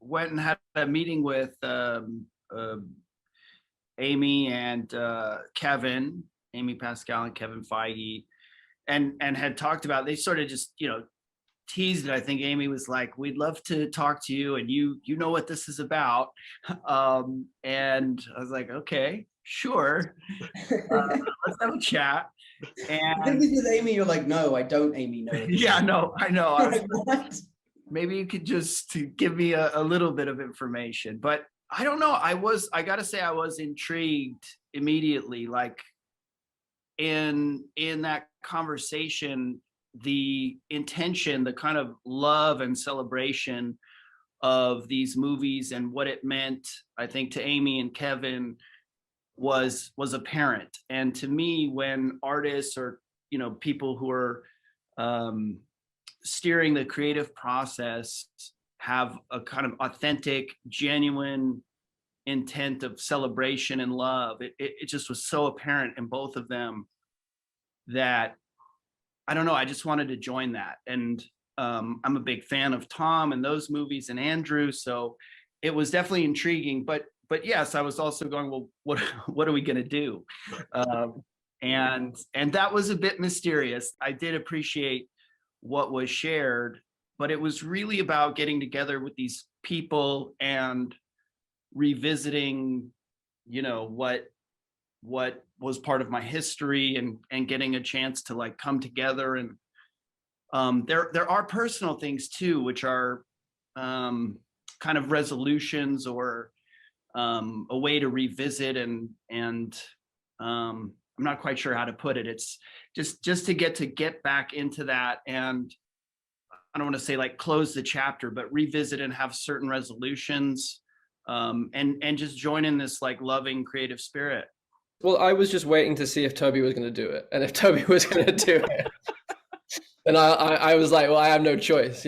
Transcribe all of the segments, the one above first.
went and had a meeting with Amy and Kevin, Amy Pascal and Kevin Feige, and had talked about. They sort of just teased it. I think Amy was like, "We'd love to talk to you, and you know what this is about." And I was like, "Okay, sure, let's have a chat." I think And this is Amy. You're like, no, I don't, Amy. No. yeah, no, I know. I was Like, what? maybe you could just give me a little bit of information, but I don't know. I gotta say, I was intrigued immediately. Like in that conversation, the intention, the kind of love and celebration of these movies and what it meant, I think, to Amy and Kevin was apparent. And to me, when artists or people who are steering the creative process have a kind of authentic, genuine intent of celebration and love, it just was so apparent in both of them that I don't know, I just wanted to join that. And I'm a big fan of Tom and those movies and Andrew, so it was definitely intriguing. But yes, I was also going, well, what are we going to do? And that was a bit mysterious. I did appreciate what was shared, but it was really about getting together with these people and revisiting, what was part of my history, and getting a chance to like come together. And there are personal things too, which are kind of resolutions or a way to revisit, and I'm not quite sure how to put it. It's just to get back into that, and I don't want to say like close the chapter, but revisit and have certain resolutions, and just join in this like loving creative spirit. Well, I was just waiting to see if Tobey was going to do it, and if Tobey was going to do it, and I was like, well, I have no choice.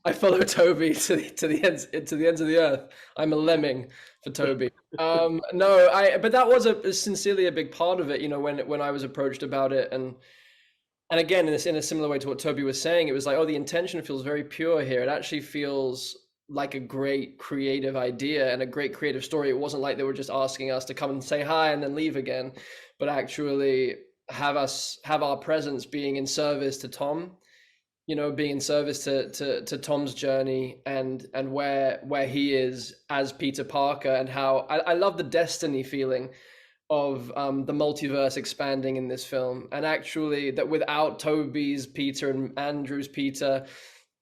I follow Tobey to the ends of the earth. I'm a lemming for Tobey. But that was sincerely a big part of it. When I was approached about it, and again, in a similar way to what Tobey was saying, it was like, oh, the intention feels very pure here. It actually feels like a great creative idea and a great creative story. It wasn't like they were just asking us to come and say hi and then leave again, but actually have our presence being in service to Tom, being in service to Tom's journey and where he is as Peter Parker, and how I love the destiny feeling of the multiverse expanding in this film, and actually that without Tobey's Peter and Andrew's Peter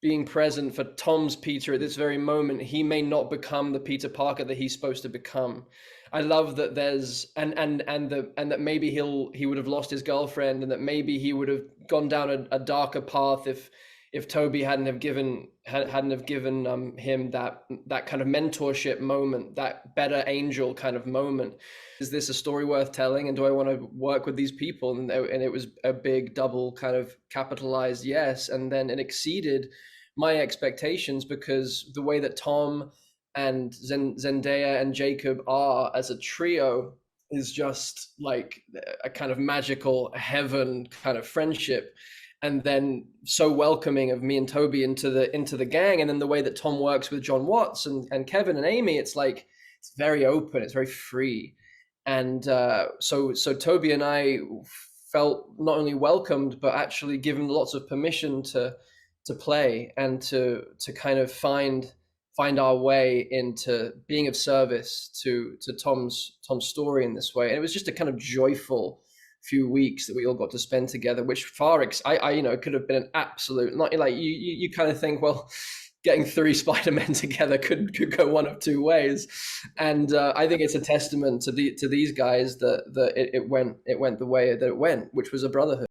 being present for Tom's Peter at this very moment, he may not become the Peter Parker that he's supposed to become. I love that there's and that maybe he would have lost his girlfriend, and that maybe he would have gone down a darker path if Tobey hadn't have given him that kind of mentorship moment, that better angel kind of moment. Is this a story worth telling, and do I want to work with these people? And it was a big double kind of capitalized yes, and then it exceeded my expectations, because the way that Tom and Zendaya and Jacob are as a trio is just like a kind of magical heaven kind of friendship, and then so welcoming of me and Tobey into the gang. And then the way that Tom works with John Watts and Kevin and Amy, it's like it's very open, it's very free. And so Tobey and I felt not only welcomed, but actually given lots of permission to play and to kind of find our way into being of service to Tom's story in this way. And it was just a kind of joyful few weeks that we all got to spend together, which it could have been an absolute, not like you kind of think, well, getting 3 Spider-Men together could go one of 2 ways. And I think it's a testament to these guys that it went the way that it went, which was a brotherhood.